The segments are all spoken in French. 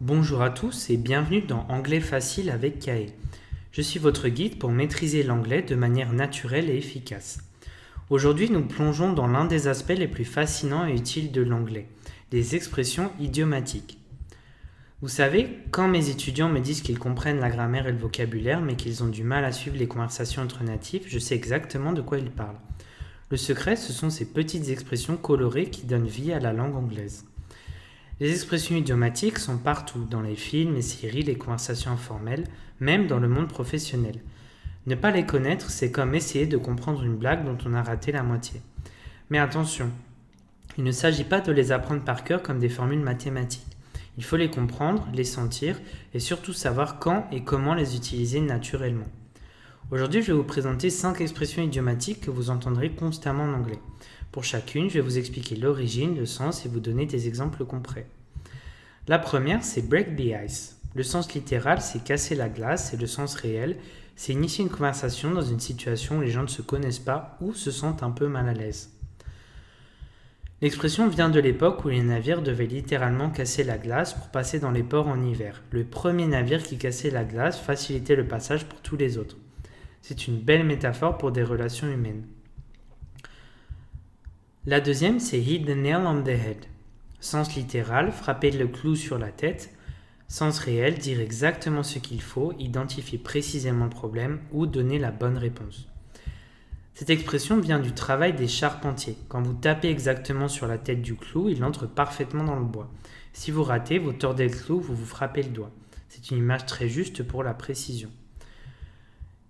Bonjour à tous et bienvenue dans Anglais facile avec Kae. Je suis votre guide pour maîtriser l'anglais de manière naturelle et efficace. Aujourd'hui, nous plongeons dans l'un des aspects les plus fascinants et utiles de l'anglais, les expressions idiomatiques. Vous savez, quand mes étudiants me disent qu'ils comprennent la grammaire et le vocabulaire mais qu'ils ont du mal à suivre les conversations entre natifs, je sais exactement de quoi ils parlent. Le secret, ce sont ces petites expressions colorées qui donnent vie à la langue anglaise. Les expressions idiomatiques sont partout, dans les films, les séries, les conversations informelles, même dans le monde professionnel. Ne pas les connaître, c'est comme essayer de comprendre une blague dont on a raté la moitié. Mais attention, il ne s'agit pas de les apprendre par cœur comme des formules mathématiques. Il faut les comprendre, les sentir et surtout savoir quand et comment les utiliser naturellement. Aujourd'hui, je vais vous présenter 5 expressions idiomatiques que vous entendrez constamment en anglais. Pour chacune, je vais vous expliquer l'origine, le sens et vous donner des exemples concrets. La première, c'est break the ice. Le sens littéral, c'est casser la glace et le sens réel, c'est initier une conversation dans une situation où les gens ne se connaissent pas ou se sentent un peu mal à l'aise. L'expression vient de l'époque où les navires devaient littéralement casser la glace pour passer dans les ports en hiver. Le premier navire qui cassait la glace facilitait le passage pour tous les autres. C'est une belle métaphore pour des relations humaines. La deuxième, c'est hit the nail on the head. Sens littéral, frapper le clou sur la tête. Sens réel, dire exactement ce qu'il faut, identifier précisément le problème ou donner la bonne réponse. Cette expression vient du travail des charpentiers. Quand vous tapez exactement sur la tête du clou, il entre parfaitement dans le bois. Si vous ratez, vous tordez le clou, vous vous frappez le doigt. C'est une image très juste pour la précision.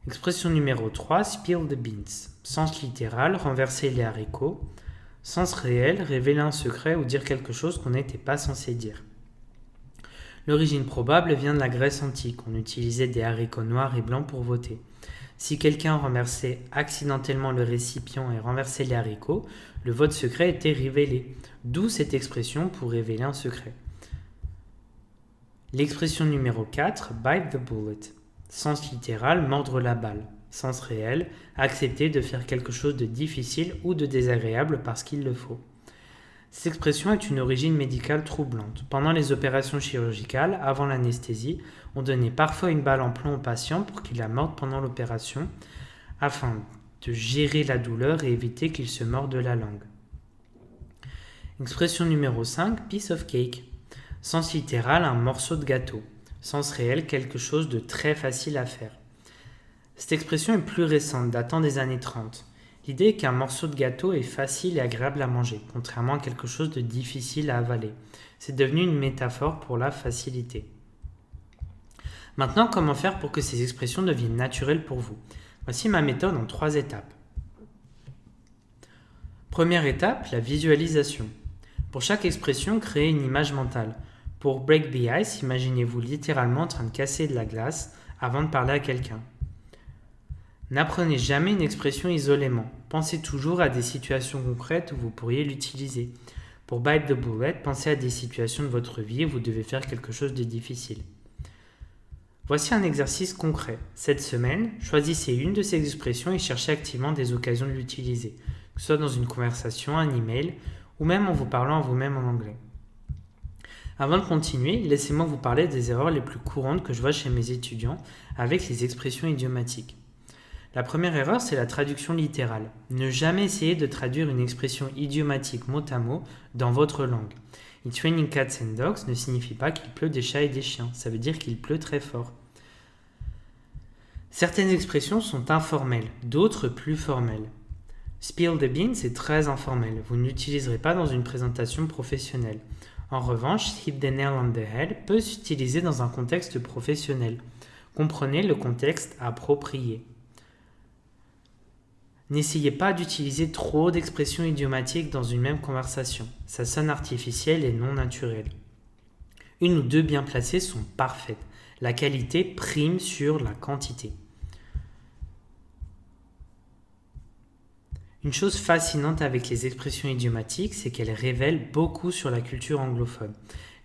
Expression numéro 3, spill the beans. Sens littéral, renverser les haricots. Sens réel, révéler un secret ou dire quelque chose qu'on n'était pas censé dire. L'origine probable vient de la Grèce antique. On utilisait des haricots noirs et blancs pour voter. Si quelqu'un renversait accidentellement le récipient et renversait les haricots, le vote secret était révélé. D'où cette expression pour révéler un secret. L'expression numéro 4, bite the bullet. Sens littéral, mordre la balle. Sens réel, accepter de faire quelque chose de difficile ou de désagréable parce qu'il le faut. Cette expression est une origine médicale troublante. Pendant les opérations chirurgicales, avant l'anesthésie, on donnait parfois une balle en plomb au patient pour qu'il la morde pendant l'opération, afin de gérer la douleur et éviter qu'il se morde la langue. Expression numéro 5, piece of cake. Sens littéral, un morceau de gâteau. Sens réel, quelque chose de très facile à faire. Cette expression est plus récente, datant des années 30. L'idée est qu'un morceau de gâteau est facile et agréable à manger, contrairement à quelque chose de difficile à avaler. C'est devenu une métaphore pour la facilité. Maintenant, comment faire pour que ces expressions deviennent naturelles pour vous? Voici ma méthode en 3 étapes. Première étape, la visualisation. Pour chaque expression, créez une image mentale. Pour break the ice, imaginez-vous littéralement en train de casser de la glace avant de parler à quelqu'un. N'apprenez jamais une expression isolément. Pensez toujours à des situations concrètes où vous pourriez l'utiliser. Pour bite the bullet, pensez à des situations de votre vie où vous devez faire quelque chose de difficile. Voici un exercice concret. Cette semaine, choisissez une de ces expressions et cherchez activement des occasions de l'utiliser, que ce soit dans une conversation, un email, ou même en vous parlant à vous-même en anglais. Avant de continuer, laissez-moi vous parler des erreurs les plus courantes que je vois chez mes étudiants avec les expressions idiomatiques. La première erreur, c'est la traduction littérale. Ne jamais essayer de traduire une expression idiomatique mot à mot dans votre langue. It's raining cats and dogs ne signifie pas qu'il pleut des chats et des chiens, ça veut dire qu'il pleut très fort. Certaines expressions sont informelles, d'autres plus formelles. Spill the beans est très informel, vous ne l'utiliserez pas dans une présentation professionnelle. En revanche, hit the nail on the head peut s'utiliser dans un contexte professionnel. Comprenez le contexte approprié. N'essayez pas d'utiliser trop d'expressions idiomatiques dans une même conversation. Ça sonne artificiel et non naturel. Une ou deux bien placées sont parfaites. La qualité prime sur la quantité. Une chose fascinante avec les expressions idiomatiques, c'est qu'elles révèlent beaucoup sur la culture anglophone.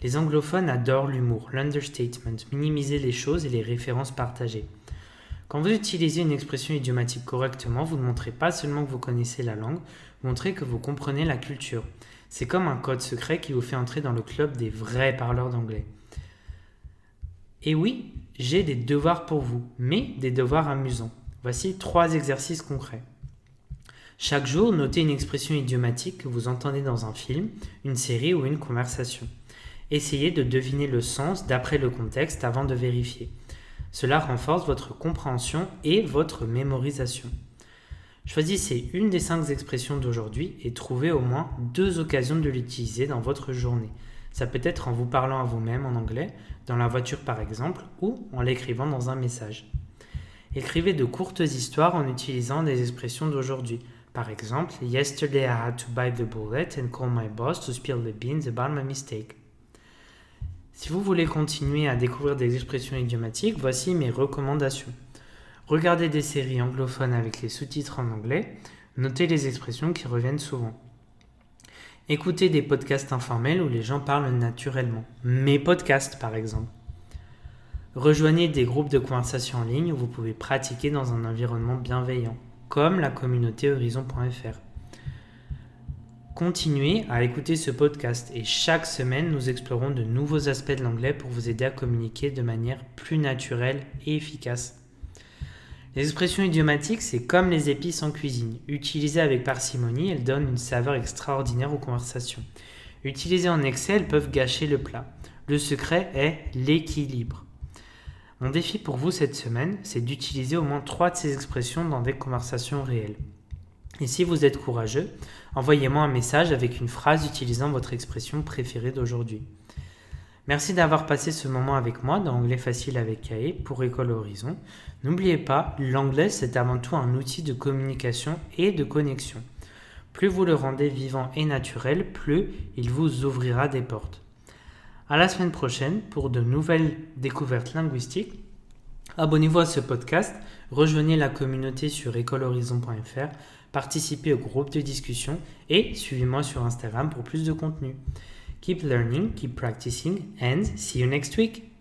Les anglophones adorent l'humour, l'understatement, minimiser les choses et les références partagées. Quand vous utilisez une expression idiomatique correctement, vous ne montrez pas seulement que vous connaissez la langue, vous montrez que vous comprenez la culture. C'est comme un code secret qui vous fait entrer dans le club des vrais parleurs d'anglais. Et oui, j'ai des devoirs pour vous, mais des devoirs amusants. Voici 3 exercices concrets. Chaque jour, notez une expression idiomatique que vous entendez dans un film, une série ou une conversation. Essayez de deviner le sens d'après le contexte avant de vérifier. Cela renforce votre compréhension et votre mémorisation. Choisissez une des 5 expressions d'aujourd'hui et trouvez au moins 2 occasions de l'utiliser dans votre journée. Ça peut être en vous parlant à vous-même en anglais, dans la voiture par exemple, ou en l'écrivant dans un message. Écrivez de courtes histoires en utilisant des expressions d'aujourd'hui. Par exemple, Yesterday I had to bite the bullet and call my boss to spill the beans about my mistake. Si vous voulez continuer à découvrir des expressions idiomatiques, voici mes recommandations. Regardez des séries anglophones avec les sous-titres en anglais, notez les expressions qui reviennent souvent. Écoutez des podcasts informels où les gens parlent naturellement. Mes podcasts par exemple. Rejoignez des groupes de conversation en ligne où vous pouvez pratiquer dans un environnement bienveillant, comme la communauté horizon.fr. Continuez à écouter ce podcast et chaque semaine, nous explorons de nouveaux aspects de l'anglais pour vous aider à communiquer de manière plus naturelle et efficace. Les expressions idiomatiques, c'est comme les épices en cuisine. Utilisées avec parcimonie, elles donnent une saveur extraordinaire aux conversations. Utilisées en excès, elles peuvent gâcher le plat. Le secret est l'équilibre. Mon défi pour vous cette semaine, c'est d'utiliser au moins 3 de ces expressions dans des conversations réelles. Et si vous êtes courageux, envoyez-moi un message avec une phrase utilisant votre expression préférée d'aujourd'hui. Merci d'avoir passé ce moment avec moi dans Anglais Facile avec Kae pour École Horizon. N'oubliez pas, l'anglais c'est avant tout un outil de communication et de connexion. Plus vous le rendez vivant et naturel, plus il vous ouvrira des portes. À la semaine prochaine pour de nouvelles découvertes linguistiques. Abonnez-vous à ce podcast, rejoignez la communauté sur écolehorizon.fr, participez au groupe de discussion et suivez-moi sur Instagram pour plus de contenu. Keep learning, keep practicing and see you next week.